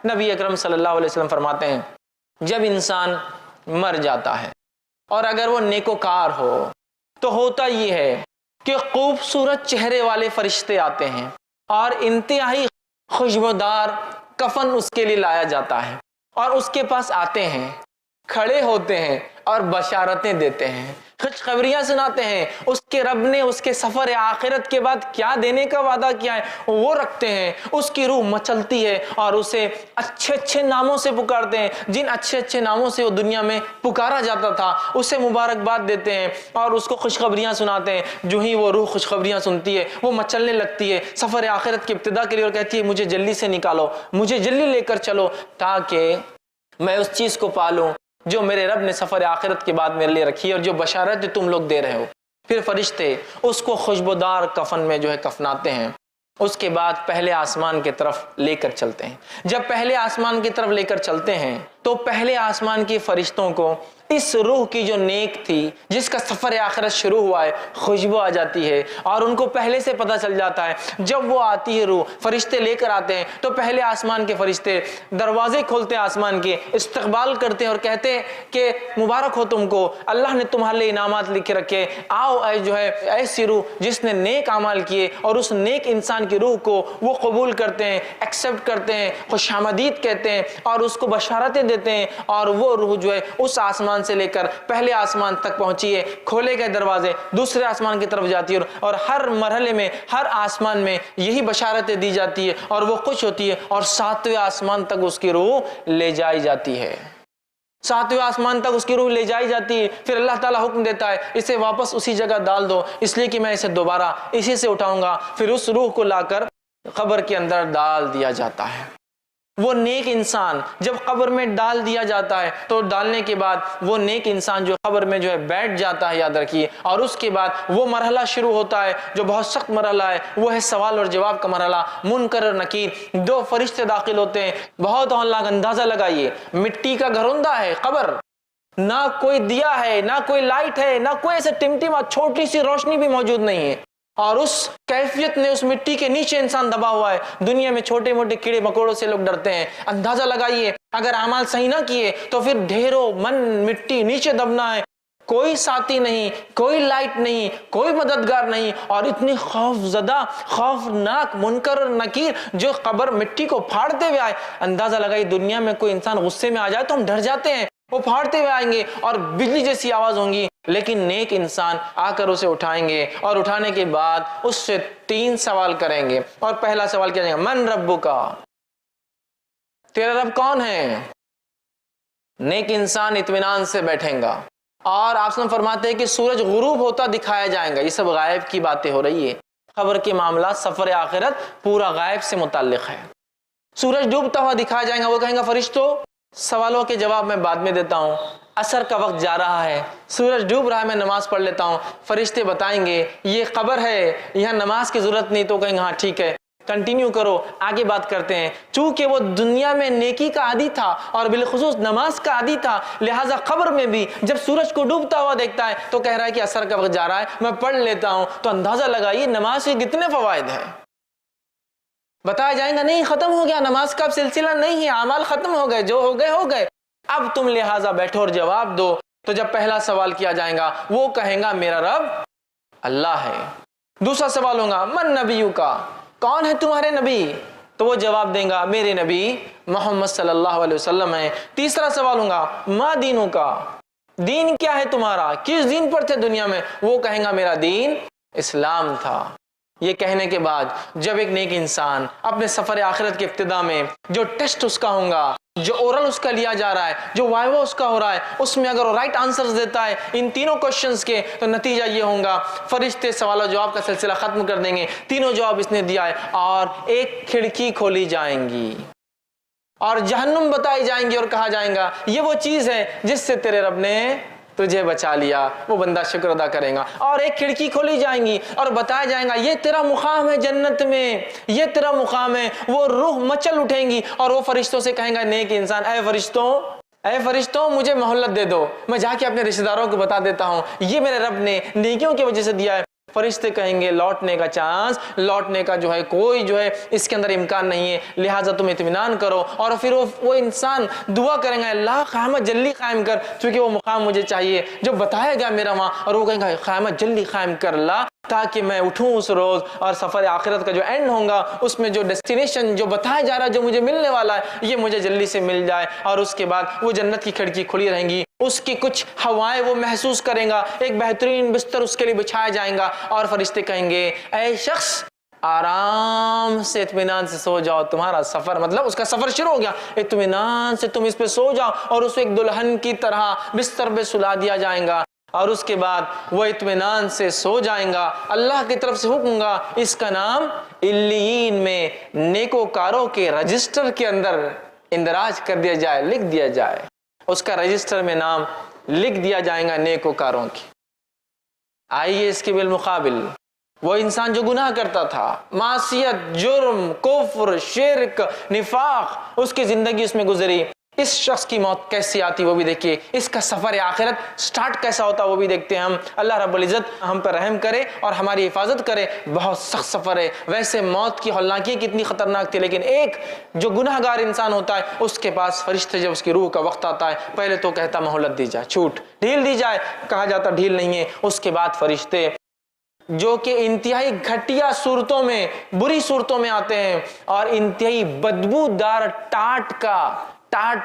نبی اکرم صلی اللہ علیہ وسلم فرماتے ہیں جب انسان مر جاتا ہے اور اگر وہ نیکوکار ہو تو ہوتا یہ ہے کہ خوبصورت چہرے والے فرشتے آتے ہیں اور انتہائی خوشبودار کفن اس کے لیے لایا جاتا ہے، اور اس کے پاس آتے ہیں، کھڑے ہوتے ہیں اور بشارتیں دیتے ہیں، خوشخبریاں سناتے ہیں۔ اس کے رب نے اس کے سفر آخرت کے بعد کیا دینے کا وعدہ کیا ہے وہ رکھتے ہیں۔ اس کی روح مچلتی ہے اور اسے اچھے اچھے ناموں سے پکارتے ہیں، جن اچھے اچھے ناموں سے وہ دنیا میں پکارا جاتا تھا اسے مبارکباد دیتے ہیں اور اس کو خوشخبریاں سناتے ہیں۔ جو ہی وہ روح خوشخبریاں سنتی ہے وہ مچلنے لگتی ہے سفر آخرت کی ابتدا کے لیے اور کہتی ہے مجھے جلدی سے نکالو، مجھے جلدی لے کر چلو تاکہ میں اس چیز کو پالوں جو میرے رب نے سفر آخرت کے بعد میرے لیے رکھی ہے اور جو بشارت تم لوگ دے رہے ہو۔ پھر فرشتے اس کو خوشبودار کفن میں کفناتے ہیں، اس کے بعد پہلے آسمان کی طرف لے کر چلتے ہیں۔ جب پہلے آسمان کی طرف لے کر چلتے ہیں تو پہلے آسمان کے فرشتوں کو اس روح کی جو نیک تھی جس کا سفر آخرت شروع ہوا ہے خوشبو آ جاتی ہے، اور ان کو پہلے سے پتہ چل جاتا ہے جب وہ آتی ہے روح فرشتے لے کر آتے ہیں تو پہلے آسمان کے فرشتے دروازے کھولتے ہیں، آسمان کے استقبال کرتے ہیں اور کہتے ہیں کہ مبارک ہو تم کو، اللہ نے تمہارے لیے انعامات لکھے رکھے، آؤ ایسی روح جس نے نیک اعمال کیے، اور اس نیک انسان کی روح کو وہ قبول کرتے ہیں، ایکسیپٹ کرتے ہیں، خوش آمدید کہتے ہیں اور اس کو بشارتیں دیتے ہیں، اور وہ روح اس آسمان سے لے کر پہلے آسمان تک پہنچی ہے، کھولے گئے دروازے دوسرے آسمان کی طرف جاتی ہے، اور ہر مرحلے میں ہر آسمان میں یہی بشارتیں دی جاتی ہے اور وہ خوش ہوتی ہے، اور 7ویں آسمان تک اس کی روح لے جائی جاتی ہے، 7ویں آسمان تک اس کی روح لے جائی جاتی ہے۔ پھر اللہ تعالیٰ حکم دیتا ہے اسے واپس اسی جگہ ڈال دو، اس لیے کہ میں اسے دوبارہ اسی سے اٹھاؤں گا۔ پھر اس روح کو لا کر قبر کے اندر ڈال دیا جاتا ہے۔ وہ نیک انسان جب قبر میں ڈال دیا جاتا ہے تو ڈالنے کے بعد وہ نیک انسان جو قبر میں بیٹھ جاتا ہے، یاد رکھیے، اور اس کے بعد وہ مرحلہ شروع ہوتا ہے جو بہت سخت مرحلہ ہے، وہ ہے سوال اور جواب کا مرحلہ۔ منکر اور نکیر 2 فرشتے داخل ہوتے ہیں۔ بہت اندازہ لگائیے، مٹی کا گھروندہ ہے قبر، نہ کوئی دیا ہے، نہ کوئی لائٹ ہے، نہ کوئی ایسے ٹمٹما چھوٹی سی روشنی بھی موجود نہیں ہے، اور اس کیفیت میں اس مٹی کے نیچے انسان دبا ہوا ہے۔ دنیا میں چھوٹے موٹے کیڑے مکوڑوں سے لوگ ڈرتے ہیں، اندازہ لگائیے اگر اعمال صحیح نہ کیے تو پھر ڈھیروں من مٹی نیچے دبنا ہے، کوئی ساتھی نہیں، کوئی لائٹ نہیں، کوئی مددگار نہیں، اور اتنی خوف زدہ خوفناک منکر اور نکیر جو قبر مٹی کو پھاڑتے ہوئے آئے۔ اندازہ لگائیے دنیا میں کوئی انسان غصے میں آ جائے تو ہم ڈر جاتے ہیں، وہ پھاڑتے ہوئے آئیں گے اور بجلی جیسی آواز ہوں گی، لیکن نیک انسان آ کر اسے اٹھائیں گے اور اٹھانے کے بعد اس سے 3 سوال کریں گے، اور پہلا سوال کیا جائے گا، من ربکا، تیرا رب کون ہے؟ نیک انسان اطمینان سے بیٹھیں گا، اور آپ سے فرماتے ہیں کہ سورج غروب ہوتا دکھایا جائے گا۔ یہ سب غائب کی باتیں ہو رہی ہے، خبر کے معاملات سفر آخرت پورا غائب سے متعلق ہے۔ سورج ڈوبتا ہوا دکھایا جائے گا، وہ کہیں گا فرشتوں سوالوں کے جواب میں بعد میں دیتا ہوں، عصر کا وقت جا رہا ہے، سورج ڈوب رہا ہے، میں نماز پڑھ لیتا ہوں۔ فرشتے بتائیں گے یہ قبر ہے، یہاں نماز کی ضرورت نہیں، تو کہیں گے ہاں ٹھیک ہے کنٹینیو کرو، آگے بات کرتے ہیں۔ چونکہ وہ دنیا میں نیکی کا عادی تھا اور بالخصوص نماز کا عادی تھا، لہٰذا قبر میں بھی جب سورج کو ڈوبتا ہوا دیکھتا ہے تو کہہ رہا ہے کہ عصر کا وقت جا رہا ہے، میں پڑھ لیتا ہوں۔ تو اندازہ لگائیے نماز کے کتنے فوائد ہیں۔ بتایا جائیں گا نہیں ختم ہو گیا، نماز کا اب سلسلہ نہیں ہے، اعمال ختم ہو گئے، جو ہو گئے ہو گئے، اب تم لہٰذا بیٹھو اور جواب دو۔ تو جب پہلا سوال کیا جائے گا وہ کہیں گا میرا رب اللہ ہے۔ دوسرا سوال ہوگا من نبیوں کا، کون ہے تمہارے نبی؟ تو وہ جواب دیں گا میرے نبی محمد صلی اللہ علیہ وسلم ہے۔ تیسرا سوال ہوگا ما دینوں کا، دین کیا ہے تمہارا، کس دین پر تھے دنیا میں؟ وہ کہیں گا میرا دین اسلام تھا۔ یہ کہنے کے بعد جب ایک نیک انسان اپنے سفر آخرت کی ابتدا میں جو ٹیسٹ اس کا ہوگا، جو اورل اس کا لیا جا رہا ہے، جو وائوا اس کا ہو رہا ہے، اس میں اگر وہ رائٹ آنسرز دیتا ہے ان تینوں کوشچنز کے تو نتیجہ یہ ہوگا فرشتے سوال و جواب کا سلسلہ ختم کر دیں گے، تینوں جواب اس نے دیا ہے، اور ایک کھڑکی کھولی جائیں گی اور جہنم بتائی جائیں گی اور کہا جائیں گا یہ وہ چیز ہے جس سے تیرے رب نے تجھے بچا لیا۔ وہ بندہ شکر ادا کرے گا، اور ایک کھڑکی کھولی جائیں گی اور بتایا جائیں گا یہ تیرا مقام ہے جنت میں، یہ تیرا مقام ہے۔ وہ روح مچل اٹھیں گی اور وہ فرشتوں سے کہیں گا نیک انسان اے فرشتوں مجھے مہلت دے دو، میں جا کے اپنے رشتہ داروں کو بتا دیتا ہوں یہ میرے رب نے نیکیوں کی وجہ سے دیا ہے۔ فرشتے کہیں گے لوٹنے کا چانس، لوٹنے کا جو ہے کوئی جو ہے اس کے اندر امکان نہیں ہے، لہٰذا تم اطمینان کرو۔ اور پھر وہ انسان دعا کریں گے اللہ قیامت جلدی قائم کر، چونکہ وہ مقام مجھے چاہیے جو بتایا گیا میرا وہاں، اور وہ کہیں گے قیامت جلدی قائم کر اللہ تاکہ میں اٹھوں اس روز اور سفر آخرت کا جو اینڈ ہوگا اس میں جو ڈیسٹینیشن جو بتایا جا رہا ہے جو مجھے ملنے والا ہے یہ مجھے جلدی سے مل جائے۔ اور اس کے بعد وہ جنت کی کھڑکی کھلی رہیں گی، اس کی کچھ ہوائیں وہ محسوس کریں گا، ایک بہترین بستر اس کے لیے بچھایا جائیں گا، اور فرشتے کہیں گے اے شخص آرام سے اطمینان سے سو جاؤ، تمہارا سفر مطلب اس کا سفر شروع ہو گیا، اطمینان سے تم اس پہ سو جاؤ، اور اسے ایک دلہن کی طرح بستر پہ سلا دیا جائے گا، اور اس کے بعد وہ اطمینان سے سو جائیں گا۔ اللہ کی طرف سے حکم گا اس کا نام علیین میں نیکوکاروں کے رجسٹر کے اندر اندراج کر دیا جائے، لکھ دیا جائے، اس کا رجسٹر میں نام لکھ دیا جائے گا نیکوکاروں کی۔ آئیے اس کے بالمقابل وہ انسان جو گناہ کرتا تھا، معصیت، جرم، کفر، شرک، نفاق، اس کی زندگی اس میں گزری، اس شخص کی موت کیسی آتی وہ بھی دیکھیے، اس کا سفر آخرت سٹارٹ کیسا ہوتا وہ بھی دیکھتے ہیں ہم۔ اللہ رب العزت ہم پر رحم کرے اور ہماری حفاظت کرے۔ بہت سخت سفر ہے، ویسے موت کی ہولناکی کتنی خطرناک تھی، لیکن ایک جو گناہ گار انسان ہوتا ہے اس کے پاس فرشتے جب اس کی روح کا وقت آتا ہے پہلے تو کہتا مہلت دی جائے، چھوٹ، ڈھیل دی جائے، کہا جاتا ڈھیل نہیں ہے، اس کے بعد فرشتے جو کہ انتہائی گھٹیا صورتوں میں، بری صورتوں میں آتے ہیں اور انتہائی بدبودار ٹاٹ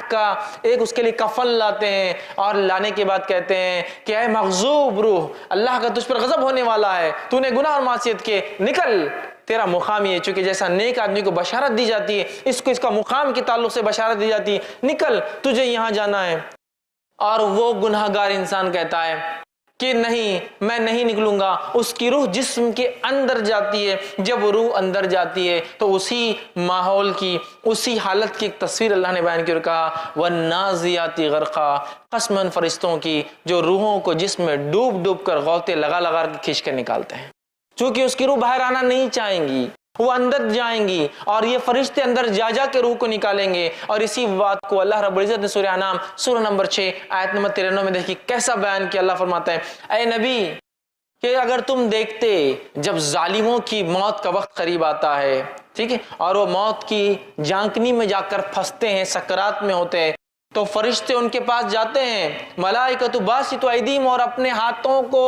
کا ایک اس کے لیے کفن لاتے ہیں، اور لانے کے بعد کہتے ہیں کہ اے مغضوب روح، اللہ کا تجھ پر غضب ہونے والا ہے، تو نے گناہ اور معصیت کیے، نکل، تیرا مقام یہ ہے، چونکہ جیسا نیک آدمی کو بشارت دی جاتی ہے اس کو اس کا مقام کے تعلق سے بشارت دی جاتی ہے، نکل تجھے یہاں جانا ہے۔ اور وہ گناہ گار انسان کہتا ہے کہ نہیں میں نہیں نکلوں گا، اس کی روح جسم کے اندر جاتی ہے، جب روح اندر جاتی ہے تو اسی ماحول کی، اسی حالت کی ایک تصویر اللہ نے بیان کی اور کہا وَالنَّازِعَاتِ غَرْقًا، قسماً فرشتوں کی جو روحوں کو جسم میں ڈوب ڈوب کر غوطے لگا لگا کر کھینچ کر نکالتے ہیں، چونکہ اس کی روح باہر آنا نہیں چاہیں گی، وہ اندر جائیں گی، اور یہ فرشتے اندر جا جا کے روح کو نکالیں گے۔ اور اسی بات کو اللہ رب العزت نے سورہ انعام سورہ نمبر 6 آیت نمبر 93 میں دیکھیے کیسا بیان کیا۔ اللہ فرماتا ہے اے نبی کہ اگر تم دیکھتے جب ظالموں کی موت کا وقت قریب آتا ہے، ٹھیک ہے، اور وہ موت کی جھانکنی میں جا کر پھنستے ہیں، سکرات میں ہوتے ہیں، تو فرشتے ان کے پاس جاتے ہیں، ملائکۃ باسطو ایدیہم، اور اپنے ہاتھوں کو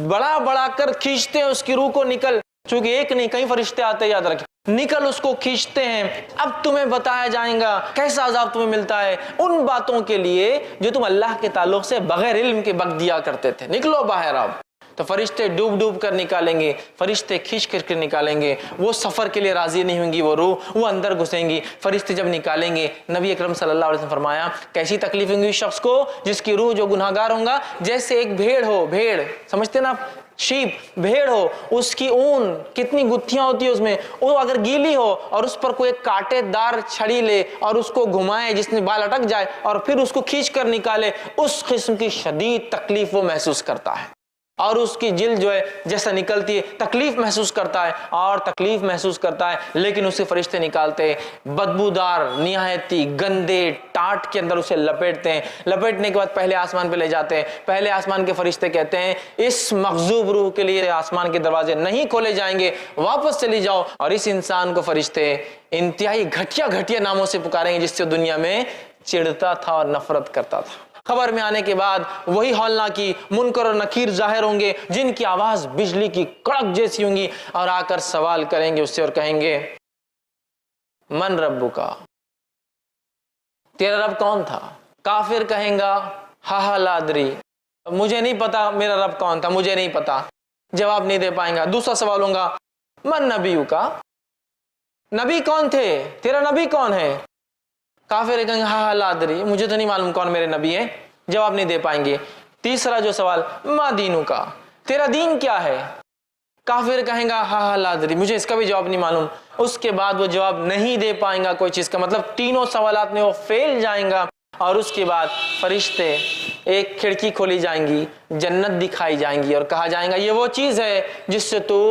بڑا بڑا کر کھینچتے ہیں اس کی روح کو، نکل، چونکہ ایک نہیں کئی فرشتے آتے ہیں، یاد رکھیں، نکل، اس کو کھینچتے ہیں۔ اب تمہیں بتایا جائے گا کیسا عذاب تمہیں ملتا ہے ان باتوں کے لیے جو تم اللہ کے تعلق سے بغیر علم کے بک دیا کرتے تھے، نکلو باہر اب۔ تو فرشتے ڈوب ڈوب کر نکالیں گے، فرشتے کھینچ کر کے نکالیں گے، وہ سفر کے لیے راضی نہیں ہوں گی، وہ روح وہ اندر گھسیں گی۔ فرشتے جب نکالیں گے، نبی اکرم صلی اللہ علیہ وسلم فرمایا کیسی تکلیف ہوں گی اس شخص کو جس کی روح جو گناہ گار ہوں گا، جیسے ایک بھیڑ ہو، بھیڑ سمجھتے نا آپ، شیپ، بھیڑ ہو، اس کی اون کتنی گتھیاں ہوتی ہے اس میں، وہ اگر گیلی ہو اور اس پر کوئی کانٹے دار چھڑی لے اور اس کو گھمائے جس میں بال اٹک جائے اور پھر اس کو کھینچ کر نکالے، اس قسم کی شدید تکلیف وہ محسوس کرتا ہے، اور اس کی جلد جو ہے جیسا نکلتی ہے تکلیف محسوس کرتا ہے، اور تکلیف محسوس کرتا ہے، لیکن اسے فرشتے نکالتے ہیں، بدبودار نہایتی گندے ٹاٹ کے اندر اسے لپیٹتے ہیں، لپیٹنے کے بعد پہلے آسمان پہ لے جاتے ہیں، پہلے آسمان کے فرشتے کہتے ہیں اس مغضوب روح کے لیے آسمان کے دروازے نہیں کھولے جائیں گے، واپس چلی جاؤ، اور اس انسان کو فرشتے انتہائی گھٹیا گھٹیا ناموں سے پکاریں گے جس سے دنیا میں چڑھتا تھا اور نفرت کرتا تھا۔ خبر میں آنے کے بعد وہی ہولناکی، منکر اور نکیر ظاہر ہوں گے جن کی آواز بجلی کی کڑک جیسی ہوں گی، اور آ کر سوال کریں گے اس سے اور کہیں گے من ربکا، تیرا رب کون تھا؟ کافر کہیں گا ہا لا ادری، مجھے نہیں پتا میرا رب کون تھا، مجھے نہیں پتا، جواب نہیں دے پائیں گا۔ دوسرا سوال ہوگا من نبیکا، نبی کون تھے، تیرا نبی کون ہے؟ کافر کہیں گے ہا لا ادری، مجھے تو نہیں معلوم کون میرے نبی ہے، جواب نہیں دے پائیں گے۔ تیسرا جو سوال ما دینو کا، تیرا دین کیا ہے؟ کافر کہیں گا ہا لا ادری، مجھے اس کا بھی جواب نہیں معلوم۔ اس کے بعد وہ جواب نہیں دے پائیں گا کوئی چیز کا، مطلب تینوں سوالات میں وہ فیل جائیں گا، اور اس کے بعد فرشتے ایک کھڑکی کھولی جائیں گی، جنت دکھائی جائیں گی اور کہا جائیں گا یہ وہ چیز ہے جس سے تو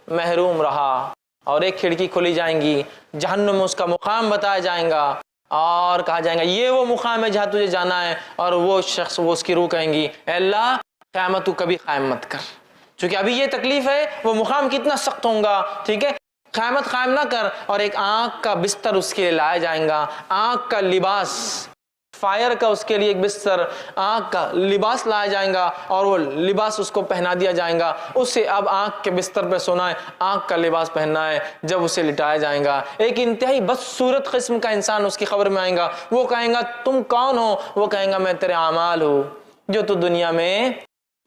محروم رہا، اور ایک کھڑکی کھولی جائیں گی، جہنم میں اس کا مقام بتایا جائیں گا، اور کہا جائے گا یہ وہ مقام ہے جہاں تجھے جانا ہے، اور وہ شخص وہ اس کی روح کہیں گی اے اللہ قیامت تو کبھی قائم مت کر، چونکہ ابھی یہ تکلیف ہے، وہ مقام کتنا سخت ہوگا، ٹھیک ہے. قیامت قائم نہ کر اور ایک آنکھ کا بستر اس کے لیے لایا جائے گا، آنکھ کا لباس، فائر کا اس کے لیے ایک بستر، آنکھ کا لباس لایا جائے گا اور وہ لباس اس کو پہنا دیا جائے گا. اسے اب آنکھ کے بستر پہ سونا ہے، آنکھ کا لباس پہننا ہے. جب اسے لٹایا جائے گا، ایک انتہائی بدصورت قسم کا انسان اس کی خبر میں آئے گا. وہ کہیں گا تم کون ہو؟ وہ کہیں گا میں تیرے اعمال ہوں جو تو دنیا میں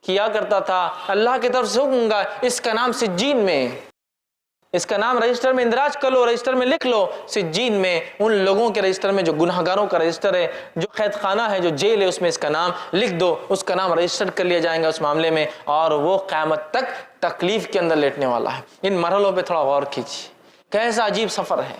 کیا کرتا تھا. اللہ کی طرف سے حکم گا، اس کا نام سجین میں، اس کا نام رجسٹر میں اندراج کر لو، رجسٹر میں لکھ لو. سجین میں ان لوگوں کے رجسٹر میں جو گناہگاروں کا رجسٹر ہے، جو قید خانہ ہے، جو جیل ہے، اس میں اس کا نام لکھ دو. اس کا نام رجسٹر کر لیا جائے گا اس معاملے میں، اور وہ قیامت تک تکلیف کے اندر لیٹنے والا ہے. ان مرحلوں پہ تھوڑا غور کیجیے، کیسا عجیب سفر ہے،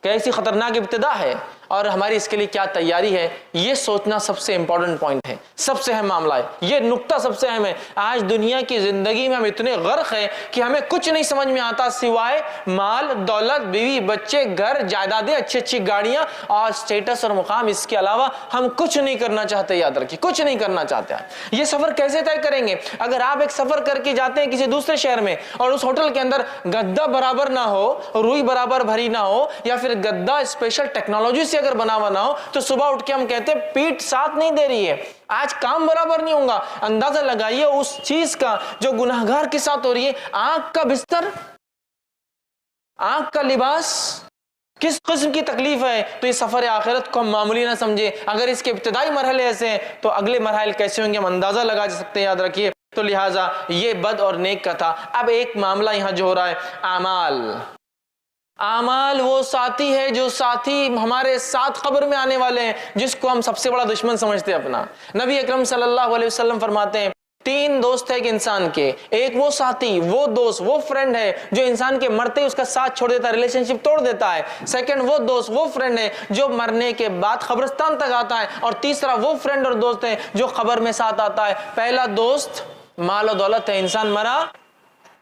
کیسی خطرناک ابتدا ہے، اور ہماری اس کے لیے کیا تیاری ہے. یہ سوچنا سب سے امپورٹنٹ پوائنٹ ہے، سب سے اہم معاملہ ہے. یہ نقطہ سب سے اہم ہے. آج دنیا کی زندگی میں ہم اتنے غرق ہیں کہ ہمیں کچھ نہیں سمجھ میں آتا سوائے مال، دولت، بیوی، بچے، گھر، جائیدادیں، اچھی اچھی گاڑیاں اور اسٹیٹس اور مقام. اس کے علاوہ ہم کچھ نہیں کرنا چاہتے. یاد رکھیے، کچھ نہیں کرنا چاہتے. یہ سفر کیسے طے کریں گے؟ اگر آپ ایک سفر کر کے جاتے ہیں کسی دوسرے شہر میں اور اس ہوٹل کے اندر گدا برابر نہ ہو، روئی برابر بھری نہ ہو، یا پھر گدا اسپیشل ٹیکنالوجی سے اگر بنا ہوا نہ ہو، تو صبح اٹھ کے ہم کہتے ہیں پیٹ ساتھ نہیں دے رہی ہے، آج کام برابر نہیں ہوگا. اندازہ لگائیے اس چیز کا جو گناہگار کے ساتھ ہو رہی ہے. آنکھ کا بستر، آنکھ کا لباس، کس قسم کی تکلیف ہے. تو یہ سفر آخرت کو ہم معمولی نہ سمجھے. اگر اس کے ابتدائی مرحلے ایسے ہیں تو اگلے مراحل کیسے ہوں گے ہم اندازہ لگا سکتے ہیں. یاد رکھیے. تو لہٰذا یہ بد اور نیک کا تھا. اب ایک معاملہ یہاں جو ہو رہا ہے، اعمال. اعمال وہ ساتھی ہے جو ساتھی ہمارے ساتھ قبر میں آنے والے ہیں، جس کو ہم سب سے بڑا دشمن سمجھتے ہیں اپنا. نبی اکرم صلی اللہ علیہ وسلم فرماتے ہیں 3 دوست ہے ایک انسان کے. ایک وہ ساتھی، وہ دوست، وہ فرینڈ ہے جو انسان کے مرتے اس کا ساتھ چھوڑ دیتا ہے، ریلیشن شپ توڑ دیتا ہے. سیکنڈ وہ دوست، وہ فرینڈ ہے جو مرنے کے بعد قبرستان تک آتا ہے. اور تیسرا وہ فرینڈ اور دوست ہے جو قبر میں ساتھ آتا ہے. پہلا دوست مال و دولت ہے، انسان مرا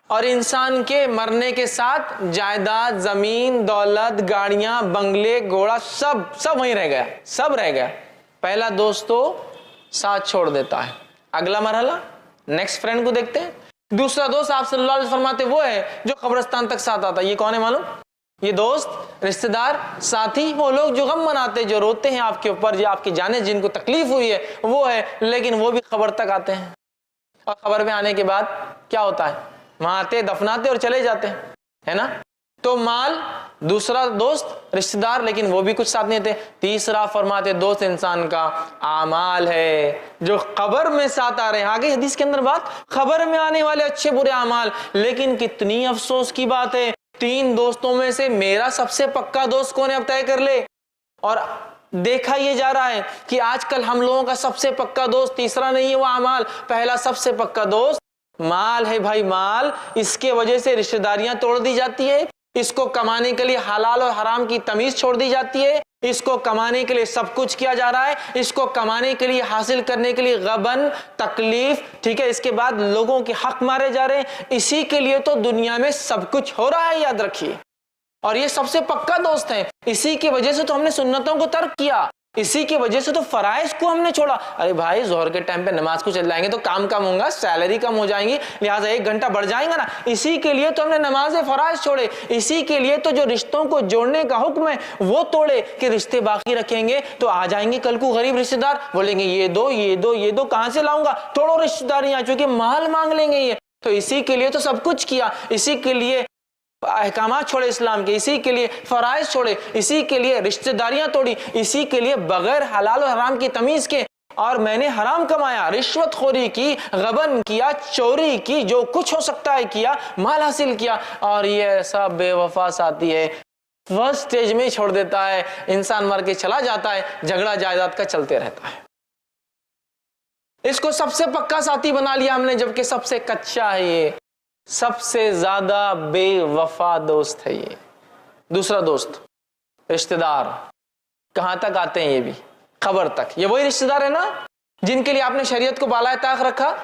اور انسان کے مرنے کے ساتھ جائیداد، زمین، دولت، گاڑیاں، بنگلے، گھوڑا، سب وہیں رہ گیا، سب رہ گیا. پہلا دوست تو ساتھ چھوڑ دیتا ہے. اگلا مرحلہ نیکسٹ فرینڈ کو دیکھتے ہیں. دوسرا دوست آپ صلی اللہ علیہ وسلم فرماتے وہ ہے جو قبرستان تک ساتھ آتا ہے. یہ کون ہے معلوم؟ یہ دوست، رشتہ دار، ساتھی، وہ لوگ جو غم مناتے، جو روتے ہیں آپ کے اوپر، جو آپ کی جانیں جن کو تکلیف ہوئی ہے وہ ہے. لیکن وہ بھی قبر تک آتے ہیں، اور قبر میں آنے کے بعد کیا ہوتا ہے؟ وہاں آتے، دفناتے اور چلے جاتے ہیں، ہے نا. تو مال، دوسرا دوست، رشتہ دار، لیکن وہ بھی کچھ ساتھ نہیں تھے. تیسرا فرماتے دوست انسان کا اعمال ہے جو قبر میں ساتھ آ رہے ہیں. آگے حدیث کے اندر بات، قبر میں آنے والے اچھے برے اعمال. لیکن کتنی افسوس کی بات ہے، 3 دوستوں میں سے میرا سب سے پکا دوست کون ہے اب طے کر لے. اور دیکھا یہ جا رہا ہے کہ آج کل ہم لوگوں کا سب سے پکا دوست تیسرا نہیں ہے وہ اعمال، پہلا سب سے پکا دوست مال ہے. بھائی مال، اس کے وجہ سے رشتہ داریاں توڑ دی جاتی ہے، اس کو کمانے کے لیے حلال اور حرام کی تمیز چھوڑ دی جاتی ہے، اس کو کمانے کے لیے سب کچھ کیا جا رہا ہے، اس کو کمانے کے لیے، حاصل کرنے کے لیے غبن، تکلیف، ٹھیک ہے. اس کے بعد لوگوں کے حق مارے جا رہے ہیں. اسی کے لیے تو دنیا میں سب کچھ ہو رہا ہے، یاد رکھیے. اور یہ سب سے پکا دوست ہے. اسی کی وجہ سے تو ہم نے سنتوں کو ترک کیا، اسی کی وجہ سے تو فرائض کو ہم نے چھوڑا. ارے بھائی ظہر کے ٹائم پہ نماز کو چل جائیں گے تو کام کم ہوگا، سیلری کم ہو جائیں گی، لہٰذا 1 گھنٹہ بڑھ جائیں گا نا. اسی کے لیے تو ہم نے نماز فرائض چھوڑے. اسی کے لیے تو جو رشتوں کو جوڑنے کا حکم ہے وہ توڑے کہ رشتے باقی رکھیں گے تو آ جائیں گے کل کو غریب رشتے دار، بولیں گے یہ دو یہ دو یہ دو، کہاں سے لاؤں گا؟ توڑو رشتے داریاں، چونکہ مال مانگ لیں گے یہ. تو اسی کے لیے تو سب کچھ کیا، اسی کے لیے احکامات چھوڑے اسلام کے، اسی کے لیے فرائض چھوڑے، اسی کے لیے رشتہ داریاں توڑی، اسی کے لیے بغیر حلال و حرام کی تمیز کے. اور میں نے حرام کمایا، رشوت خوری کی، غبن کیا، چوری کی، جو کچھ ہو سکتا ہے کیا، مال حاصل کیا. اور یہ ایسا بے وفا ساتھی ہے، فرسٹ سٹیج میں چھوڑ دیتا ہے، انسان مر کے چلا جاتا ہے، جھگڑا جائیداد کا چلتے رہتا ہے. اس کو سب سے پکا ساتھی بنا لیا ہم نے، جبکہ سب سے کچا ہے، یہ سب سے زیادہ بے وفا دوست ہے یہ. دوسرا دوست رشتہ دار، کہاں تک آتے ہیں؟ یہ بھی قبر تک. یہ وہی رشتہ دار ہے نا جن کے لیے آپ نے شریعت کو بالائے طاق رکھا.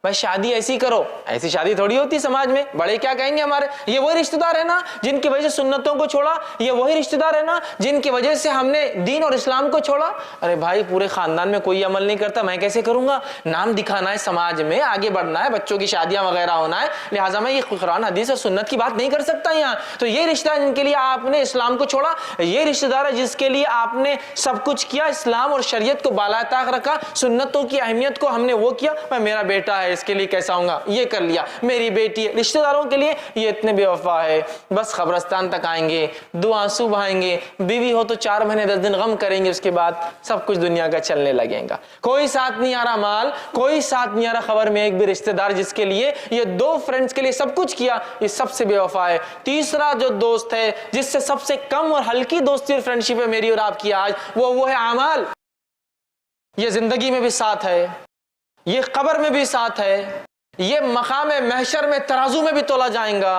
بھائی شادی ایسی کرو، ایسی شادی تھوڑی ہوتی سماج میں، بڑے کیا کہیں گے ہمارے، یہ وہی رشتہ دار ہے نا جن کی وجہ سے سنتوں کو چھوڑا، یہ وہی رشتہ دار ہے نا جن کی وجہ سے ہم نے دین اور اسلام کو چھوڑا۔ ارے بھائی پورے خاندان میں کوئی عمل نہیں کرتا، میں کیسے کروں گا؟ نام دکھانا ہے سماج میں، آگے بڑھنا ہے، بچوں کی شادیاں وغیرہ ہونا ہے، لہٰذا میں یہ قرآن حدیث اور سنت کی بات نہیں کر سکتا یہاں۔ تو یہ رشتہ جن کے لیے آپ نے اسلام کو چھوڑا، یہ رشتہ دار ہے جس کے لیے آپ نے سب کچھ کیا، اسلام اور شریعت کو بالائے طاق رکھا، سنتوں کی اہمیت کو ہم نے وہ کیا۔ میں میرا بیٹا ہے اس کے لیے کیسا ہوں گا، یہ کر لیا، میری بیٹی ہے، رشتہ داروں کے لیے یہ اتنے بے وفا ہے، بس قبرستان تک آئیں گے، 2 آنسو بہائیں گے، بیوی ہو تو 4 مہینے 10 دن غم کریں گے، اس کے بعد سب کچھ دنیا کا چلنے لگے گا، کوئی ساتھ نہیں آ رہا مال، کوئی ساتھ نہیں آ رہا خبر میں، ایک بھی رشتہ دار جس کے لیے یہ 2 فرینڈز کے لیے سب کچھ کیا، یہ سب سے بے وفا ہے۔ تیسرا جو دوست ہے جس سے سب سے کم اور ہلکی دوستی اور فرینڈشپ ہے میری اور آپ کی آج، وہ ہے اعمال۔ یہ زندگی میں بھی ساتھ ہے، یہ قبر میں بھی ساتھ ہے، یہ مقام محشر میں ترازو میں بھی تولا جائیں گا،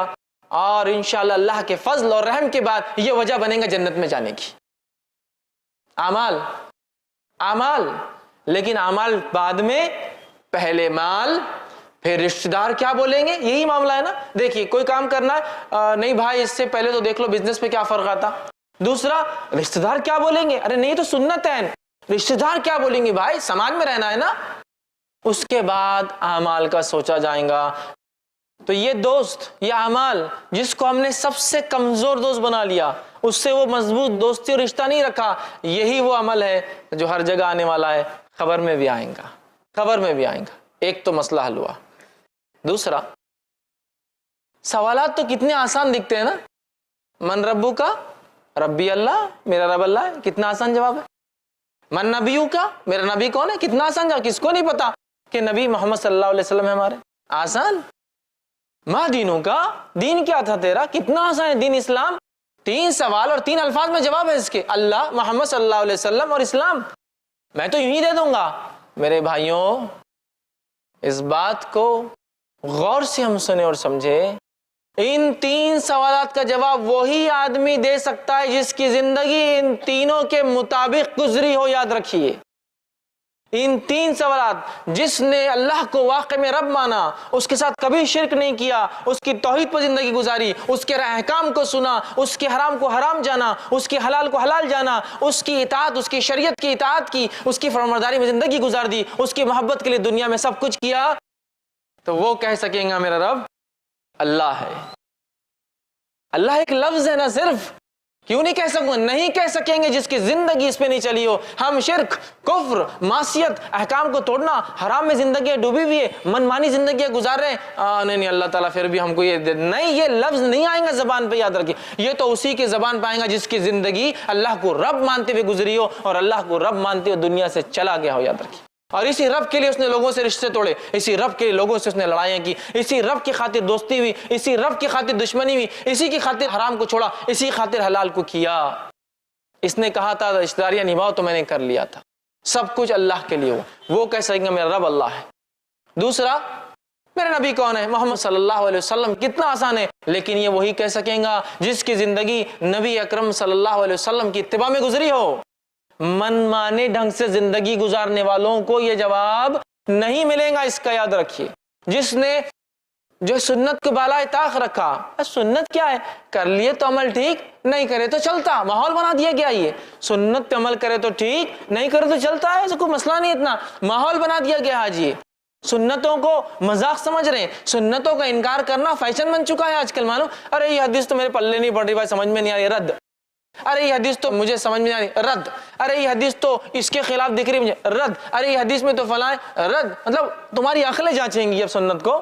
اور انشاءاللہ اللہ کے فضل اور رحم کے بعد یہ وجہ بنے گا جنت میں جانے کی۔ اعمال، اعمال، لیکن اعمال بعد میں، پہلے مال، پھر رشتہ دار کیا بولیں گے، یہی معاملہ ہے نا۔ دیکھیے کوئی کام کرنا ہے، نہیں بھائی اس سے پہلے تو دیکھ لو بزنس پہ کیا فرق آتا، دوسرا رشتہ دار کیا بولیں گے، ارے نہیں تو سنت ہے، رشتہ دار کیا بولیں گے، بھائی سماج میں رہنا ہے نا۔ اس کے بعد اعمال کا سوچا جائیں گا۔ تو یہ دوست، یہ اعمال جس کو ہم نے سب سے کمزور دوست بنا لیا، اس سے وہ مضبوط دوستی اور رشتہ نہیں رکھا، یہی وہ عمل ہے جو ہر جگہ آنے والا ہے، خبر میں بھی آئیں گا، خبر میں بھی آئیں گا۔ ایک تو مسئلہ حل ہوا۔ دوسرا، سوالات تو کتنے آسان دکھتے ہیں نا، من ربو کا، ربی اللہ، میرا رب اللہ ہے، کتنا آسان جواب ہے۔ من نبیو کا، میرا نبی کون ہے، کتنا آسان جواب، کس کو نہیں پتا کہ نبی محمد صلی اللہ علیہ وسلم ہے ہمارے، آسان۔ ما دینوں کا، دین کیا تھا تیرا، کتنا آسان ہے، دین اسلام، 3 سوال اور 3 الفاظ میں جواب ہے اس کے، اللہ، محمد صلی اللہ علیہ وسلم اور اسلام، میں تو یوں ہی دے دوں گا۔ میرے بھائیوں اس بات کو غور سے ہم سنیں اور سمجھے، ان 3 سوالات کا جواب وہی آدمی دے سکتا ہے جس کی زندگی ان تینوں کے مطابق گزری ہو، یاد رکھیے۔ ان 3 سوالات، جس نے اللہ کو واقع میں رب مانا، اس کے ساتھ کبھی شرک نہیں کیا، اس کی توحید پر زندگی گزاری، اس کے احکام کو سنا، اس کے حرام کو حرام جانا، اس کے حلال کو حلال جانا، اس کی اطاعت، اس کی شریعت کی اطاعت کی، اس کی فرمانبرداری میں زندگی گزار دی، اس کی محبت کے لیے دنیا میں سب کچھ کیا، تو وہ کہہ سکیں گا میرا رب اللہ ہے۔ اللہ ایک لفظ ہے نا صرف، کیوں نہیں کہہ سکوں گا، نہیں کہہ سکیں گے جس کی زندگی اس پہ نہیں چلی ہو۔ ہم شرک، کفر، معصیت، احکام کو توڑنا، حرام میں زندگیاں ڈوبی ہوئی ہے، من مانی زندگیاں گزار رہے ہیں، نہیں اللہ تعالیٰ پھر بھی ہم کو یہ نہیں، یہ لفظ نہیں آئیں گا زبان پہ، یاد رکھیے، یہ تو اسی کی زبان پہ آئیں گا جس کی زندگی اللہ کو رب مانتے ہوئے گزری ہو، اور اللہ کو رب مانتے ہوئے دنیا سے چلا گیا ہو، یاد رکھیے۔ اور اسی رب کے لیے اس نے لوگوں سے رشتے توڑے، اسی رب کے لیے لوگوں سے اس نے لڑائیاں کی، اسی رب کی خاطر دوستی ہوئی، اسی رب کی خاطر دشمنی ہوئی، اسی کی خاطر حرام کو چھوڑا، اسی خاطر حلال کو کیا۔ اس نے کہا تھا رشتہ داریاں نبھاؤ تو میں نے کر لیا تھا، سب کچھ اللہ کے لیے ہوا، وہ کہہ سکیں گے میرا رب اللہ ہے۔ دوسرا، میرا نبی کون ہے، محمد صلی اللہ علیہ وسلم، کتنا آسان ہے، لیکن یہ وہی کہہ سکیں گا جس کی زندگی نبی اکرم صلی اللہ علیہ وسلم کی اتباع میں گزری ہو۔ من مانے ڈھنگ سے زندگی گزارنے والوں کو یہ جواب نہیں ملے گا، اس کا یاد رکھیے۔ جس نے جو سنت کو بالائے طاق رکھا، سنت کیا ہے، کر لیے تو عمل ٹھیک، نہیں کرے تو چلتا، ماحول بنا دیا گیا، یہ سنت پہ عمل کرے تو ٹھیک، نہیں کرے تو چلتا ہے، ایسا کوئی مسئلہ نہیں، اتنا ماحول بنا دیا گیا آج۔ یہ سنتوں کو مذاق سمجھ رہے ہیں، سنتوں کا انکار کرنا فیشن بن چکا ہے آج کل، معلوم، ارے یہ حدیث تو میرے پلے نہیں پڑ رہی بھائی، سمجھ میں نہیں آ رہی، رد، ارے یہ حدیث تو مجھے سمجھ میں نہیں آ رہی، رد، ارے یہ حدیث تو اس کے خلاف دکھ رہی مجھے، رد، ارے یہ حدیث میں تو فلاں، رد، مطلب تمہاری عقلیں جانچیں گی اب سنت کو،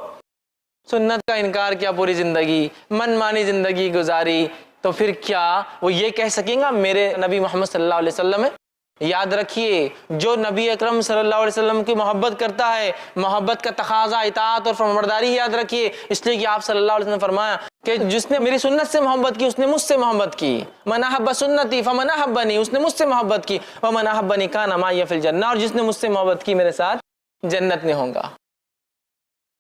سنت کا انکار کیا، پوری زندگی من مانی زندگی گزاری، تو پھر کیا وہ یہ کہہ سکیں گا میرے نبی محمد صلی اللہ علیہ وسلم ہے؟ یاد رکھیے، جو نبی اکرم صلی اللہ علیہ وسلم کی محبت کرتا ہے، محبت کا تقاضا اطاعت اور فرمانبرداری، یاد رکھیے، اس لیے کہ آپ صلی اللہ علیہ وسلم نے فرمایا کہ جس نے میری سنت سے محبت کی اس نے مجھ سے محبت کی، من احب سنتی فمن احبنی، اس نے مجھ سے محبت کی، ومن احبنی کان معی فی الجنہ، اور جس نے مجھ سے محبت کی میرے ساتھ جنت میں ہوگا۔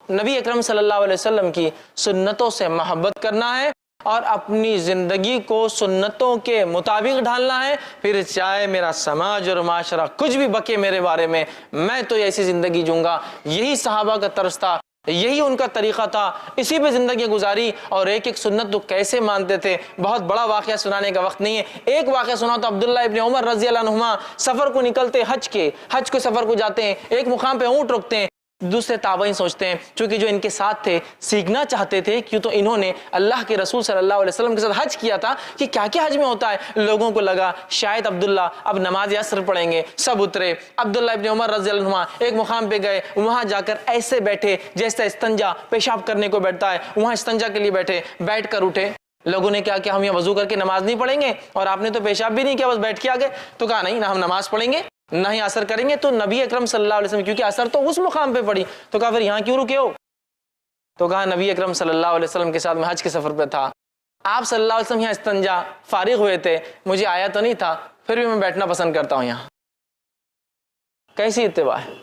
نبی اکرم صلی اللہ علیہ وسلم کی سنتوں سے محبت کرنا ہے، اور اپنی زندگی کو سنتوں کے مطابق ڈھالنا ہے، پھر چاہے میرا سماج اور معاشرہ کچھ بھی بکے میرے بارے میں تو ایسی زندگی جوں گا۔ یہی صحابہ کا طرز تھا، یہی ان کا طریقہ تھا، اسی پہ زندگی گزاری۔ اور ایک ایک سنت تو کیسے مانتے تھے، بہت بڑا واقعہ سنانے کا وقت نہیں ہے، ایک واقعہ سنا تو عبداللہ ابن عمر رضی اللہ عنہما سفر کو نکلتے، حج کے سفر کو جاتے ہیں، ایک مقام پہ اونٹ رکتے ہیں، دوسرے تابعین سوچتے ہیں چونکہ جو ان کے ساتھ تھے سیکھنا چاہتے تھے، کیوں تو انہوں نے اللہ کے رسول صلی اللہ علیہ وسلم کے ساتھ حج کیا تھا کہ کیا کیا حج میں ہوتا ہے۔ لوگوں کو لگا شاید عبداللہ اب نماز عصر پڑھیں گے، سب اترے، عبداللہ ابن عمر رضی اللہ عنہ ایک مقام پہ گئے، وہاں جا کر ایسے بیٹھے جیسے استنجا پیشاب کرنے کو بیٹھتا ہے، وہاں استنجا کے لیے بیٹھے، بیٹھ کر اٹھے۔ لوگوں نے کیا کہ ہم یہاں وضو کر کے نماز نہیں پڑھیں گے، اور آپ نے تو پیشاب بھی نہیں کیا، بس بیٹھ کے آ گئے۔ تو کہا نہیں، نہ ہم نماز پڑھیں گے نہ ہی اثر کریں گے۔ تو نبی اکرم صلی اللہ علیہ وسلم، کیونکہ اثر تو اس مقام پہ پڑی، تو کہا پھر یہاں کیوں رکے ہو؟ تو کہا نبی اکرم صلی اللہ علیہ وسلم کے ساتھ میں حج کے سفر پہ تھا، آپ صلی اللہ علیہ وسلم یہاں استنجا فارغ ہوئے تھے، مجھے آیا تو نہیں تھا، پھر بھی میں بیٹھنا پسند کرتا ہوں یہاں۔ کیسی اتباع ہے؟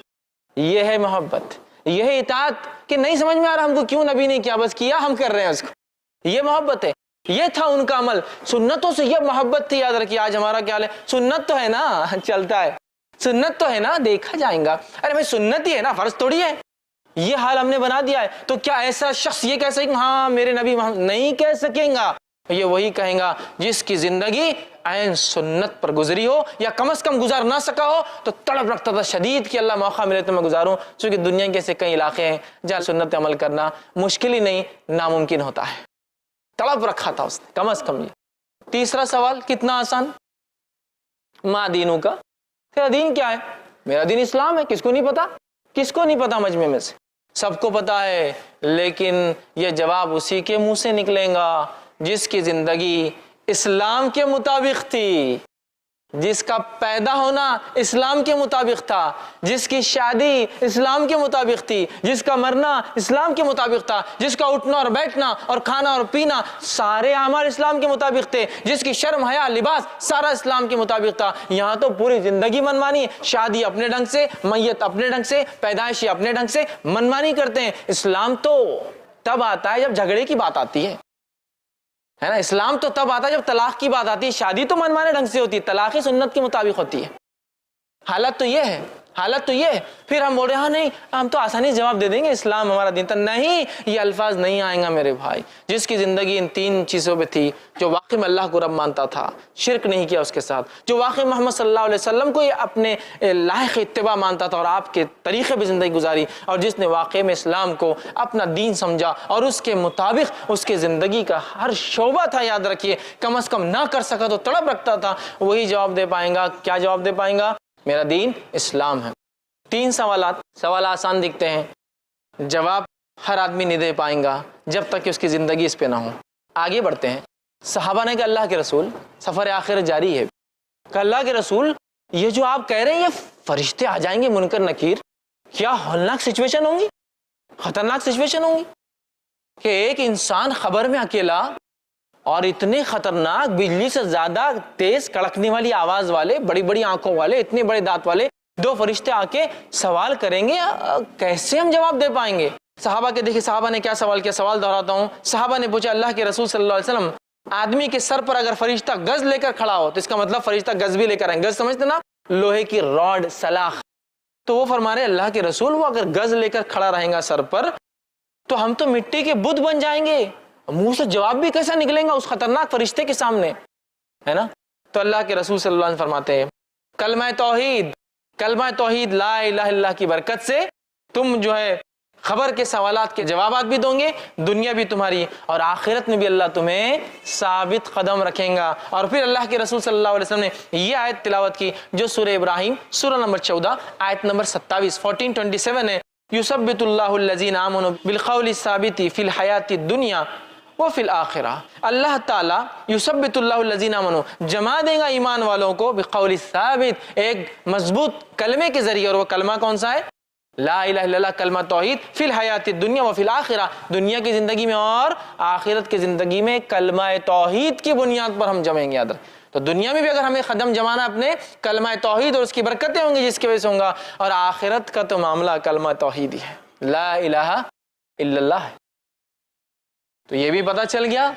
یہ ہے محبت، یہ ہے اطاعت کہ نہیں سمجھ میں آ رہا ہم کو کیوں نبی نے کیا، بس کیا ہم کر رہے ہیں اس کو، یہ محبت ہے۔ یہ تھا ان کا عمل، سنتوں سے یہ محبت تھی۔ یاد رکھیے آج ہمارا کیا ہے، سنت تو ہے نا، چلتا ہے، سنت تو ہے نا، دیکھا جائیں گا، ارے بھائی سنت ہی ہے نا، فرض تھوڑی ہے۔ یہ حال ہم نے بنا دیا ہے۔ تو کیا ایسا شخص یہ کہہ سکے کہ ہاں میرے نبی محمد؟ نہیں کہہ سکیں گا۔ یہ وہی کہیں گا جس کی زندگی عین سنت پر گزری ہو، یا کم از کم گزار نہ سکا ہو تو تڑپ رکھتا تھا شدید کہ اللہ موقع ملے تو میں گزاروں، چونکہ دنیا کے ایسے کئی علاقے ہیں جہاں سنت عمل کرنا مشکل ہی نہیں، ناممکن ہوتا ہے۔ تڑپ رکھا تھا اس نے کم از کم۔ یہ تیسرا سوال کتنا آسان، ما دینوں کا، تیرا دین کیا ہے؟ میرا دین اسلام ہے۔ کس کو نہیں پتا؟ کس کو نہیں پتا مجمع میں سے؟ سب کو پتا ہے، لیکن یہ جواب اسی کے منہ سے نکلے گا جس کی زندگی اسلام کے مطابق تھی، جس کا پیدا ہونا اسلام کے مطابق تھا، جس کی شادی اسلام کے مطابق تھی، جس کا مرنا اسلام کے مطابق تھا، جس کا اٹھنا اور بیٹھنا اور کھانا اور پینا سارے اعمال اسلام کے مطابق تھے، جس کی شرم حیا لباس سارا اسلام کے مطابق تھا۔ یہاں تو پوری زندگی منمانی، شادی اپنے ڈھنگ سے، میت اپنے ڈھنگ سے، پیدائشی اپنے ڈھنگ سے، منمانی کرتے ہیں۔ اسلام تو تب آتا ہے جب جھگڑے کی بات آتی ہے نا، اسلام تو تب آتا ہے جب طلاق کی بات آتی ہے۔ شادی تو منمانے ڈھنگ سے ہوتی ہے، طلاق ہی سنت کے مطابق ہوتی ہے۔ حالت تو یہ ہے، حالت تو یہ ہے۔ پھر ہم بول رہے ہاں نہیں ہم تو آسانی سے جواب دے دیں گے اسلام ہمارا دین تھا، نہیں، یہ الفاظ نہیں آئیں گا میرے بھائی۔ جس کی زندگی ان تین چیزوں پہ تھی، جو واقعی میں اللہ کو رب مانتا تھا، شرک نہیں کیا اس کے ساتھ، جو واقعی محمد صلی اللہ علیہ وسلم کو یہ اپنے لائق اتباع مانتا تھا اور آپ کے طریقے پہ زندگی گزاری، اور جس نے واقعی میں اسلام کو اپنا دین سمجھا اور اس کے مطابق اس کے زندگی کا ہر شعبہ تھا، یاد رکھیے، کم از کم نہ کر سکا تو تڑپ رکھتا تھا، وہی جواب دے پائیں گا۔ کیا جواب دے پائیں گا؟ میرا دین اسلام ہے۔ تین سوال آسان دکھتے ہیں، جواب ہر آدمی نہیں دے پائیں گا جب تک کہ اس کی زندگی اس پہ نہ ہو۔ آگے بڑھتے ہیں۔ صحابہ نے کہا اللہ کے رسول، سفر آخرت جاری ہے، کہ اللہ کے رسول یہ جو آپ کہہ رہے ہیں یہ فرشتے آ جائیں گے منکر نکیر، کیا ہولناک سچویشن ہوں گی، خطرناک سچویشن ہوں گی کہ ایک انسان خبر میں اکیلا اور اتنے خطرناک بجلی سے زیادہ تیز کڑکنے والی آواز والے، بڑی بڑی آنکھوں والے، اتنے بڑے دانت والے دو فرشتے آ کے سوال کریں گے، کیسے ہم جواب دے پائیں گے؟ صحابہ کے دیکھیں صحابہ نے کیا سوال کیا، سوال دہراتا ہوں۔ صحابہ نے پوچھا اللہ کے رسول صلی اللہ علیہ وسلم، آدمی کے سر پر اگر فرشتہ گز لے کر کھڑا ہو تو اس کا مطلب فرشتہ گز بھی لے کر آئیں، گز سمجھتے نا، لوہے کی راڈ، سلاخ۔ تو وہ فرما رہے اللہ کے رسول وہ اگر گز لے کر کھڑا رہیں گا سر پر تو ہم تو مٹی کے بت بن جائیں گے، منہ سے جواب بھی کیسا نکلیں گا اس خطرناک فرشتے کے سامنے، ہے نا؟ تو اللہ کے رسول صلی اللہ علیہ وسلم فرماتے ہیں کلمہ توحید لا الہ الا اللہ کی برکت سے تم جو ہے خبر کے سوالات کے جوابات بھی دوں گے، دنیا بھی تمہاری اور آخرت میں بھی اللہ تمہیں ثابت قدم رکھیں گا۔ اور پھر اللہ کے رسول صلی اللہ علیہ وسلم نے یہ آیت تلاوت کی جو سورہ ابراہیم سورہ نمبر 14 آیت نمبر 27 1427 ہے، یثبت اللہ الذین آمنوا بالقول الثابت فی الحیات الدنیا وفی الآخرہ۔ اللہ تعالیٰ یثبت اللہ الذین آمنوا جما دے گا ایمان والوں کو بقول ثابت، ایک مضبوط کلمے کے ذریعے، اور وہ کلمہ کون سا ہے؟ لا الہ الا اللہ، کلمہ توحید، فی الحیات الدنیا وفی الآخرہ، دنیا کی زندگی میں اور آخرت کی زندگی میں کلمہ توحید کی بنیاد پر ہم جمیں گے۔ یاد رکھ، تو دنیا میں بھی اگر ہمیں قدم جمانا اپنے کلمہ توحید اور اس کی برکتیں ہوں گی جس کی وجہ سے ہوں گا، اور آخرت کا تو معاملہ کلمہ توحید ہی ہے، لا الہ الا اللہ ہے۔ تو یہ بھی پتہ چل گیا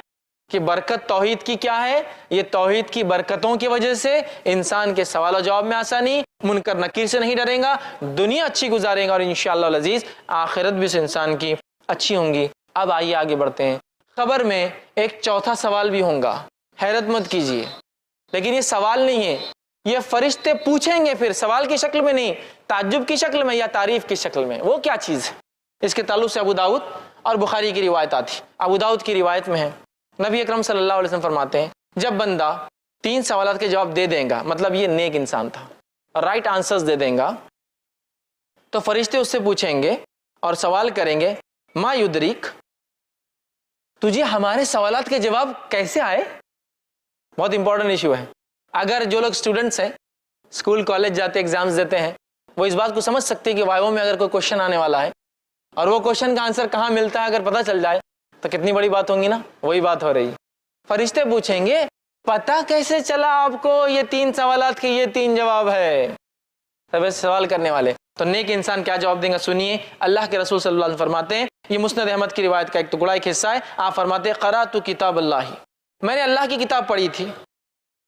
کہ برکت توحید کی کیا ہے؟ یہ توحید کی برکتوں کی وجہ سے انسان کے سوال و جواب میں آسانی، منکر نکیر سے نہیں ڈرے گا، دنیا اچھی گزارے گا، اور انشاءاللہ العزیز آخرت بھی اس انسان کی اچھی ہوں گی۔ اب آئیے آگے بڑھتے ہیں۔ خبر میں ایک چوتھا سوال بھی ہوگا، حیرت مت کیجیے، لیکن یہ سوال نہیں ہے، یہ فرشتے پوچھیں گے، پھر سوال کی شکل میں نہیں، تعجب کی شکل میں یا تعریف کی شکل میں۔ وہ کیا چیز ہے؟ اس کے تعلق سے ابو داؤد اور بخاری کی روایت آتی۔ ابو داؤد کی روایت میں ہے، نبی اکرم صلی اللہ علیہ وسلم فرماتے ہیں جب بندہ 3 سوالات کے جواب دے دیں گا، مطلب یہ نیک انسان تھا، رائٹ آنسرز دے دیں گا، تو فرشتے اس سے پوچھیں گے اور سوال کریں گے، ما یدریک، تجھے ہمارے سوالات کے جواب کیسے آئے؟ بہت امپورٹنٹ ایشو ہے۔ اگر جو لوگ اسٹوڈنٹس ہیں، اسکول کالج جاتے ایگزامز دیتے ہیں، وہ اس بات کو سمجھ سکتے ہیں کہ وائیو میں اگر کوئی کوشچن آنے والا ہے اور وہ کوشچن کا آنسر کہاں ملتا ہے اگر پتہ چل جائے تو کتنی بڑی بات ہوگی نا، وہی بات ہو رہی ہے۔ فرشتے پوچھیں گے پتہ کیسے چلا آپ کو یہ 3 سوالات کے یہ 3 جواب ہے؟ سب سوال کرنے والے تو نیک انسان کیا جواب دیں گا؟ سنیے، اللہ کے رسول صلی اللہ علیہ وسلم فرماتے ہیں، یہ مسند احمد کی روایت کا ایک ٹکڑا ایک حصہ ہے، آپ فرماتے ہیں قرأت کتاب اللہ، میں نے اللہ کی کتاب پڑھی تھی،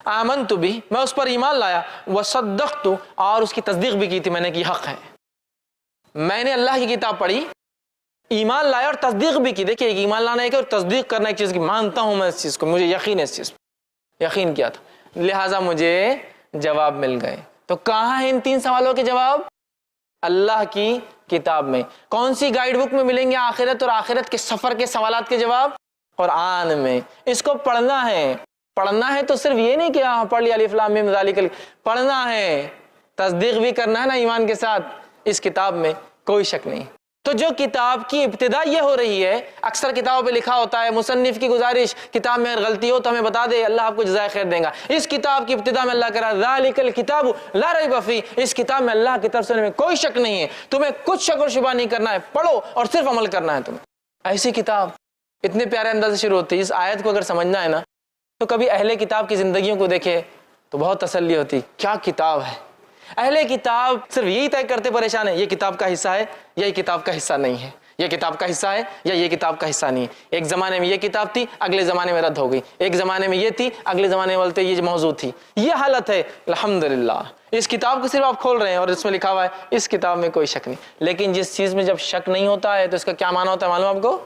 آمنت بھی، میں اس پر ایمان لایا، وصدقت، اور اس کی تصدیق بھی کی تھی میں نے کہ حق ہے۔ میں نے اللہ کی کتاب پڑھی، ایمان لایا اور تصدیق بھی کی۔ دیکھیں ایک ایمان لانا ہے کہ اور تصدیق کرنا ایک چیز کی، مانتا ہوں میں اس چیز کو، مجھے یقین ہے اس چیز پر، یقین کیا تھا، لہٰذا مجھے جواب مل گئے۔ تو کہاں ہیں ان 3 سوالوں کے جواب؟ اللہ کی کتاب میں۔ کون سی گائیڈ بک میں ملیں گے آخرت اور آخرت کے سفر کے سوالات کے جواب؟ قرآن میں۔ اس کو پڑھنا ہے، پڑھنا ہے تو صرف یہ نہیں کہ ہاں پڑھ لیا الف لام میم ذالک، پڑھنا ہے، تصدیق بھی کرنا ہے نا ایمان کے ساتھ۔ اس کتاب میں کوئی شک نہیں۔ تو جو کتاب کی ابتدا یہ ہو رہی ہے، اکثر کتابوں پہ لکھا ہوتا ہے مصنف کی گزارش، کتاب میں اگر غلطی ہو تو ہمیں بتا دے، اللہ آپ کو جزائے خیر دے گا۔ اس کتاب کی ابتدا میں اللہ کہہ رہا ہے ذالک الکتاب لا ریب فیہ، اس کتاب میں اللہ کی طرف سے کوئی شک نہیں ہے، تمہیں کچھ شک و شبہ نہیں کرنا ہے، پڑھو اور صرف عمل کرنا ہے تمہیں۔ ایسی کتاب اتنے پیارے انداز سے شروع ہوتی ہے۔ اس آیت کو اگر سمجھنا ہے نا تو کبھی اہل کتاب کی زندگیوں کو دیکھے تو بہت تسلی ہوتی، کیا کتاب ہے۔ اہل کتاب صرف یہی طے کرتے پریشان ہیں، یہ کتاب کا حصہ ہے یا یہ کتاب کا حصہ نہیں ہے، یہ کتاب کا حصہ ہے یا یہ کتاب کا حصہ نہیں ہے۔ ایک زمانے میں یہ کتاب تھی، اگلے زمانے میں رد ہو گئی، ایک زمانے میں یہ تھی، اگلے زمانے میں بولتے یہ موضوع تھی۔ یہ حالت ہے۔ الحمدللہ اس کتاب کو صرف آپ کھول رہے ہیں اور اس میں لکھا ہوا ہے اس کتاب میں کوئی شک نہیں، لیکن جس چیز میں جب شک نہیں ہوتا ہے تو اس کا کیا معنی ہوتا ہے معلوم آپ کو؟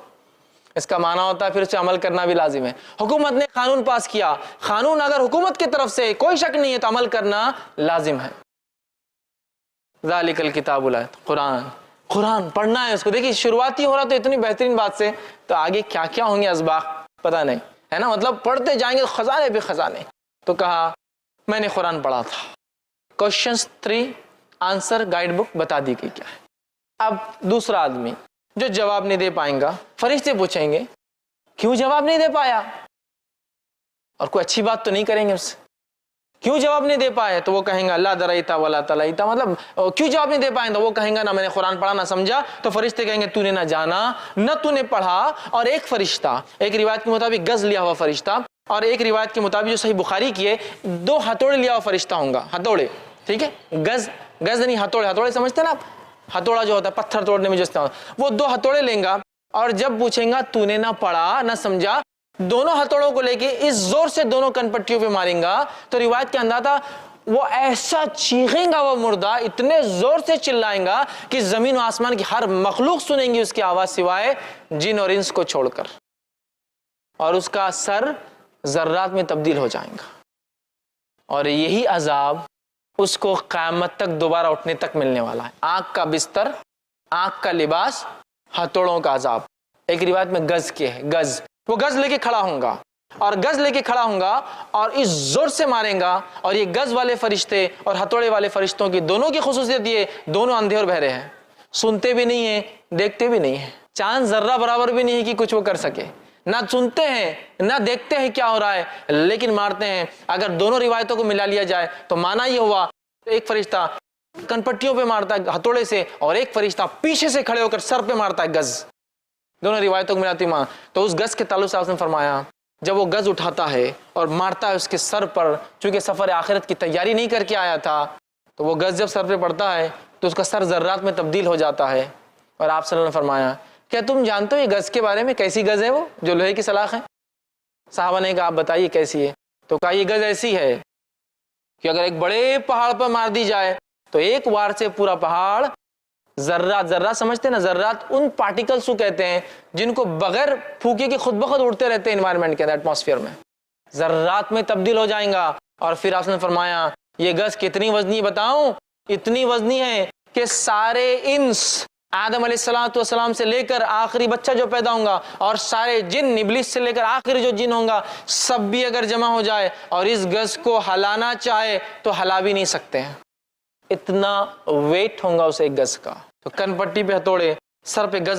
اس کا معنی ہوتا ہے پھر اسے عمل کرنا بھی لازم ہے۔ حکومت نے قانون پاس کیا، قانون اگر حکومت کی طرف سے کوئی شک نہیں ہے تو عمل کرنا لازم ہے۔ ذالک الکتاب لا، قرآن پڑھنا ہے اس کو۔ دیکھیے شروعاتی ہو رہا تو اتنی بہترین بات سے، تو آگے کیا کیا ہوں گے اسباق پتہ نہیں ہے نا، مطلب پڑھتے جائیں گے خزانے پہ خزانے۔ تو کہا میں نے قرآن پڑھا تھا۔ کوشچنز 3 آنسر گائیڈ بک بتا دی گئی کیا ہے۔ اب دوسرا آدمی جو جواب نہیں دے پائیں گا، فرشتے پوچھیں گے کیوں جواب نہیں دے پایا، اور کوئی اچھی بات تو نہیں کریں گے اس سے، کیوں جواب نہیں دے پائے؟ تو وہ کہیں گا لا دریتا ولا تلیتا، مطلب کیوں جواب نہیں دے پائیں؟ تو وہ کہیں گا نہ میں نے قرآن پڑھا نہ سمجھا۔ تو فرشتے کہیں گے تو نے نہ جانا نہ تو نے پڑھا۔ اور ایک فرشتہ، ایک روایت کے مطابق گز لیا ہوا فرشتہ، اور ایک روایت کے مطابق جو صحیح بخاری کی ہے 2 ہتھوڑے لیا ہوا فرشتہ ہوگا، ہتھوڑے، ٹھیک ہے، گز نہیں ہتھوڑے، ہتھوڑے سمجھتے ہیں نا آپ، ہتھوڑا جو ہوتا ہے پتھر توڑنے میں جو استعمال، وہ 2 ہتھوڑے لیں گا، اور جب پوچھیں گا تو نے نہ پڑھا نہ سمجھا، دونوں ہتھوڑوں کو لے کے اس زور سے دونوں کن پٹیوں پہ ماریں گا تو روایت کے انداز تھا وہ ایسا چیخیں گا، وہ مردہ اتنے زور سے چلائیں گا کہ زمین و آسمان کی ہر مخلوق سنیں گی اس کی آواز سوائے جن اور انس کو چھوڑ کر، اور اس کا سر ذرات میں تبدیل ہو جائیں گا، اور یہی عذاب اس کو قیامت تک دوبارہ اٹھنے تک ملنے والا ہے۔ آنکھ کا بستر، آنکھ کا لباس، ہتھوڑوں کا عذاب۔ ایک روایت میں گز کے ہے، گز، وہ گز لے کے کھڑا ہوں گا، اور گز لے کے کھڑا ہوں گا اور اس زور سے ماریں گا، اور یہ گز والے فرشتے اور ہتھوڑے والے فرشتوں کی دونوں کی خصوصیت یہ دونوں اندھے اور بہرے ہیں، سنتے بھی نہیں ہیں دیکھتے بھی نہیں ہیں، چاند ذرہ برابر بھی نہیں ہے کہ کچھ وہ کر سکے، نہ سنتے ہیں نہ دیکھتے ہیں کیا ہو رہا ہے، لیکن مارتے ہیں۔ اگر دونوں روایتوں کو ملا لیا جائے تو معنی یہ ہوا ایک فرشتہ کنپٹیوں پہ مارتا ہے ہتھوڑے سے، اور ایک فرشتہ پیچھے سے کھڑے ہو کر سر پہ مارتا ہے گز، دونوں روایتوں کو ملاتی ماں۔ تو اس گز کے تعلق سے آپ نے فرمایا جب وہ گز اٹھاتا ہے اور مارتا ہے اس کے سر پر، چونکہ سفر آخرت کی تیاری نہیں کر کے آیا تھا، تو وہ گز جب سر پہ پڑتا ہے تو اس کا سر ذرات میں تبدیل ہو جاتا ہے۔ اور آپ صلی اللہ علیہ وسلم نے فرمایا کیا تم جانتے ہو یہ گز کے بارے میں کیسی گز ہے؟ وہ جو لوہے کی سلاخ ہے، صحابہ نے کہا آپ بتائیے کیسی ہے؟ تو کہا یہ گز ایسی ہے کہ اگر ایک بڑے پہاڑ پر مار دی جائے تو ایک وار سے پورا پہاڑ ذرات، ذرات سمجھتے ہیں نا، ذرات ان پارٹیکلز کو کہتے ہیں جن کو بغیر پھونکے کے خود بخود اڑتے رہتے ہیں انوائرمنٹ کے اندر، ایٹماسفیئر میں، ذرات میں تبدیل ہو جائیں گا۔ اور پھر آپ نے فرمایا یہ گز کتنی وزنی بتاؤں؟ اتنی وزنی ہے کہ سارے انس آدم علیہ السلام سے لے کر آخری بچہ جو پیدا ہوں گا، اور سارے جن ابلیس سے لے کر آخری جو جن ہوں گا، سب بھی اگر جمع ہو جائے اور اس گز کو ہلانا چاہے تو ہلا بھی نہیں سکتے ہیں، اتنا ویٹ ہوگا اسے ایک گز کا۔ تو کن پٹی پہ ہتھوڑے، سر پہ گز